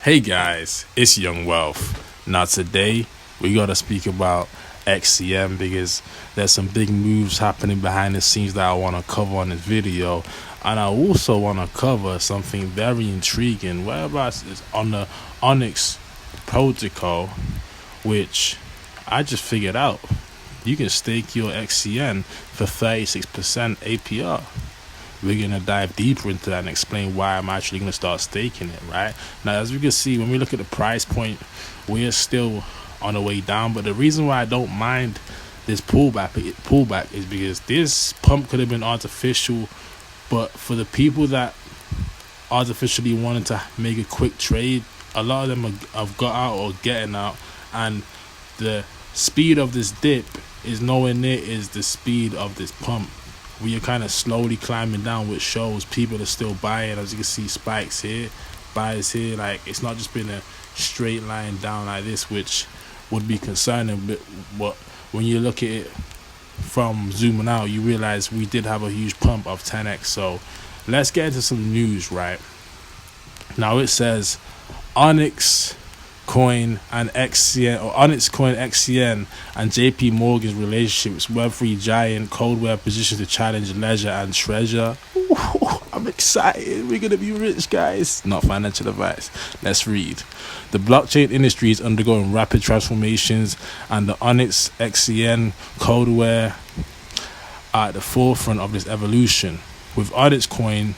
Hey guys, it's Young Wealth. Now today we gotta speak about XCM because there's some big moves happening behind the scenes that I want to cover on this video, and I also want to cover something very intriguing. Whereabouts is on the Onyx protocol, which I just figured out. You can stake your XCN for 36% APR. We're going to dive deeper into that and explain why I'm actually going to start staking it, right? Now, as you can see, when we look at the price point, we're still on the way down. But the reason why I don't mind this pullback is because this pump could have been artificial. But for the people that artificially wanted to make a quick trade, a lot of them have got out or getting out. And the speed of this dip is nowhere near is the speed of this pump. We are kind of slowly climbing down, which shows people are still buying. As you can see, spikes here, buys here. Like, it's not just been a straight line down like this, which would be concerning. But when you look at it from zooming out, you realize we did have a huge pump of 10x. So let's get into some news, right? Now it says Onyxcoin and Xcn, or Onyxcoin, Xcn, and JP Morgan's relationships, Web3 giant, Coldware positions to challenge Ledger and Treasure. Ooh, I'm excited. We're going to be rich, guys. Not financial advice. Let's read. The blockchain industry is undergoing rapid transformations, and the Onyx, Xcn, Coldware are at the forefront of this evolution. With Onyxcoin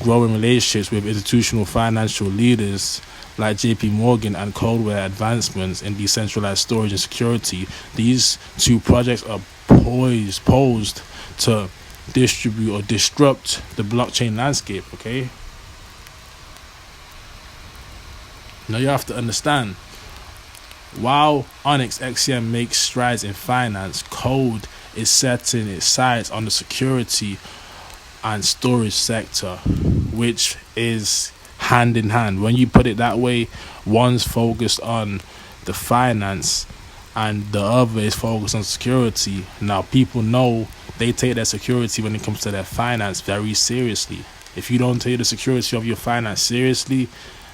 growing relationships with institutional financial leaders like JP Morgan and Coldware advancements in decentralized storage and security, these two projects are posed to distribute or disrupt the blockchain landscape, okay? Now you have to understand, while Onyx XCM makes strides in finance, Code is setting its sights on the security and storage sector, which is hand in hand. When you put it that way, one's focused on the finance and the other is focused on security. Now people know they take their security when it comes to their finance very seriously. If you don't take the security of your finance seriously,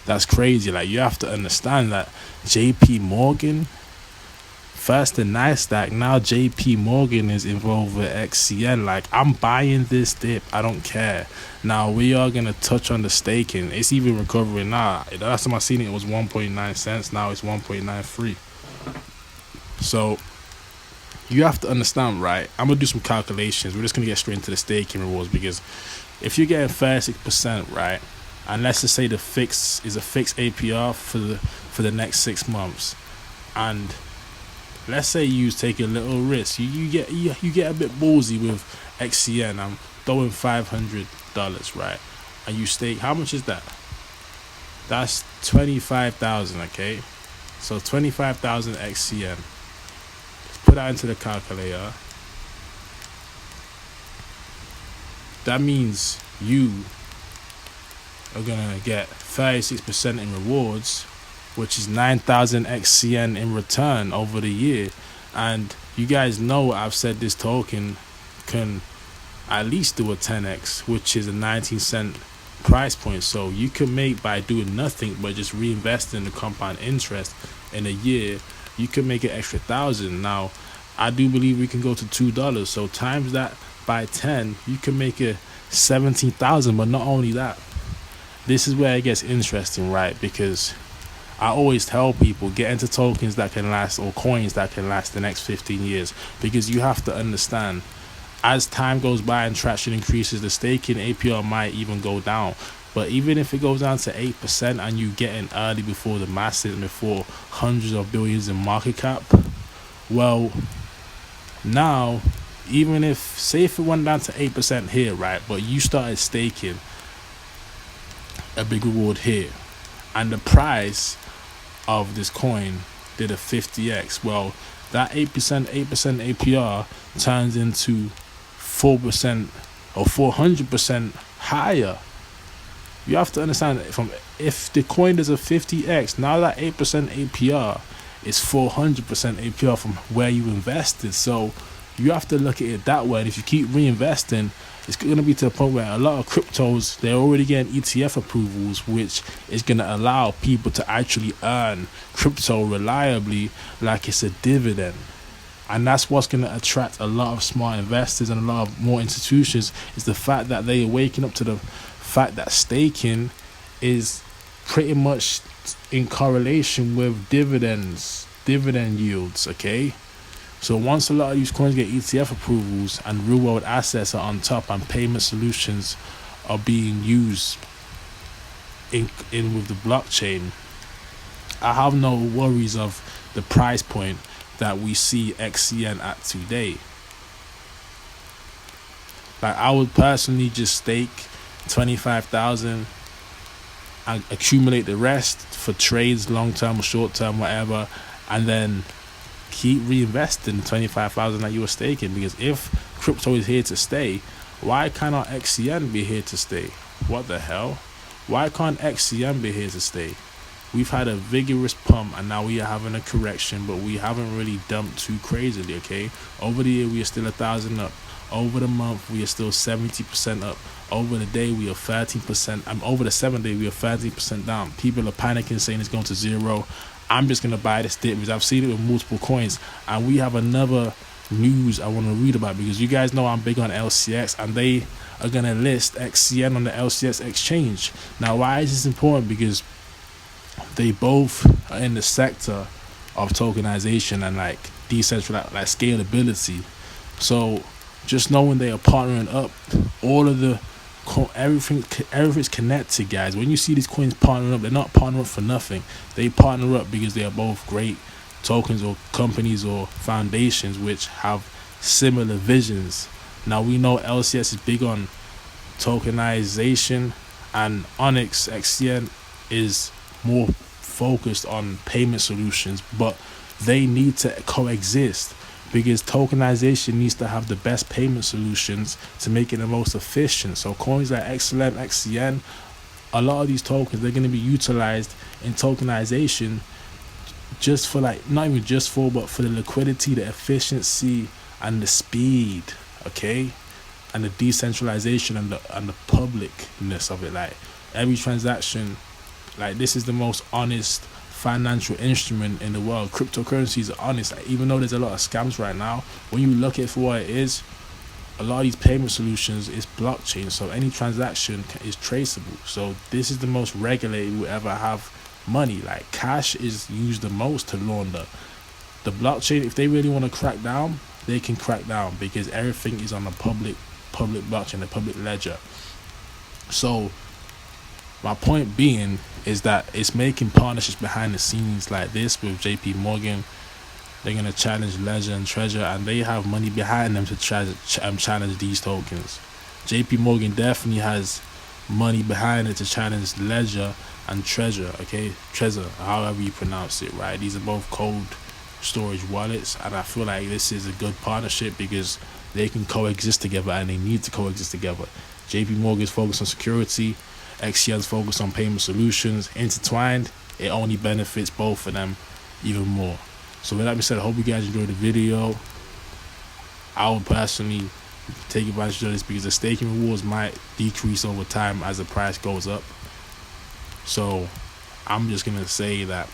that's crazy. Like, you have to understand that JP Morgan, first the NASDAQ, now JP Morgan is involved with XCN. Like, I'm buying this dip. I don't care. Now, we are going to touch on the staking. It's even recovering now. The last time I seen it, it was 1.9 cents. Now it's 1.93. So, you have to understand, right? I'm going to do some calculations. We're just going to get straight into the staking rewards, because if you're getting 36%, right, and let's just say the fix is a fixed APR for the next 6 months, and let's say you take a little risk. You get a bit ballsy with XCN. I'm throwing $500, right? And you stake. How much is that? That's 25,000. Okay, so 25,000 XCN. Let's put that into the calculator. That means you are gonna get 36% in rewards, which is 9,000 XCN in return over the year. And you guys know I've said this token can at least do a 10x, which is a 19-cent price point. So you can make, by doing nothing but just reinvesting the compound interest in a year, you can make an extra 1,000. Now, I do believe we can go to $2. So times that by 10, you can make a 17,000. But not only that, this is where it gets interesting, right? Because I always tell people, get into tokens that can last, or coins that can last the next 15 years. Because you have to understand, as time goes by and traction increases, the staking APR might even go down. But even if it goes down to 8% and you get in early before the masses, before hundreds of billions in market cap, well, now, even if, say if it went down to 8% here, right, but you started staking a big reward here, and the price of this coin did a 50x, well, that 8% APR turns into 4% or 400% higher. You have to understand, if the coin does a 50x, now that 8% APR is 400% APR from where you invested. So you have to look at it that way. And if you keep reinvesting, it's going to be to the point where a lot of cryptos, they're already getting ETF approvals, which is going to allow people to actually earn crypto reliably like it's a dividend. And that's what's going to attract a lot of smart investors and a lot of more institutions, is the fact that they are waking up to the fact that staking is pretty much in correlation with dividend yields, okay? So once a lot of these coins get ETF approvals and real world assets are on top and payment solutions are being used in with the blockchain, I have no worries of the price point that we see Xcn at today. Like, I would personally just stake 25,000 and accumulate the rest for trades, long term or short term, whatever, and then keep reinvesting the 25,000 that you were staking. Because if crypto is here to stay, why cannot Xcn be here to stay? What the hell? Why can't Xcn be here to stay? We've had a vigorous pump and now we are having a correction, but we haven't really dumped too crazily, okay? Over the year, we are still 1,000 up. Over the month, we are still 70% up. Over the day, we are 13%. Over the 7 day, we are 13% down. People are panicking, saying it's going to zero. I'm just going to buy this dip because I've seen it with multiple coins. And we have another news I want to read about, because you guys know I'm big on LCX, and they are going to list Xcn on the LCX Exchange. Now, why is this important? Because they both are in the sector of tokenization and like decentralized, like scalability. So just knowing they are partnering up, all of the everything's connected, guys. When you see these coins partnering up, they're not partnering up for nothing. They partner up because they are both great tokens or companies or foundations which have similar visions. Now we know LCS is big on tokenization, and Onyx Xcn is more focused on payment solutions, but they need to coexist because tokenization needs to have the best payment solutions to make it the most efficient. So coins like XLM, Xcn, a lot of these tokens, they're going to be utilized in tokenization just for, like, not even just for, but for the liquidity, the efficiency, and the speed, okay, and the decentralization and the publicness of it. Like, every transaction, like, this is the most honest financial instrument in the world. Cryptocurrencies are honest. Like, even though there's a lot of scams right now, when you look at it for what it is, a lot of these payment solutions is blockchain, so any transaction is traceable. So this is the most regulated we ever have money. Like, cash is used the most to launder. The blockchain, if they really want to crack down, they can crack down because everything is on the public blockchain, the public ledger. So my point being is that it's making partnerships behind the scenes like this with JP Morgan. They're going to challenge Ledger and Treasure, and they have money behind them to challenge these tokens. JP Morgan definitely has money behind it to challenge Ledger and Treasure, okay? Treasure, however you pronounce it, right? These are both cold storage wallets, and I feel like this is a good partnership because they can coexist together, and they need to coexist together. JP Morgan is focused on security, Xcn's focused on payment solutions. Intertwined, it only benefits both of them even more. So with that being said, I hope you guys enjoyed the video. I would personally take advantage of this because the staking rewards might decrease over time as the price goes up. So I'm just going to say that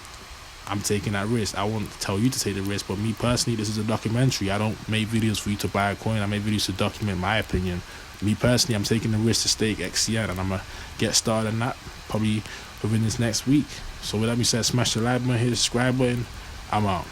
I'm taking that risk. I won't tell you to take the risk, but me personally, this is a documentary. I don't make videos for you to buy a coin. I make videos to document my opinion. Me personally, I'm taking the risk to stake Xcn, and I'm going to get started on that probably within this next week. So with that being said, smash the like button, hit the subscribe button. I'm out.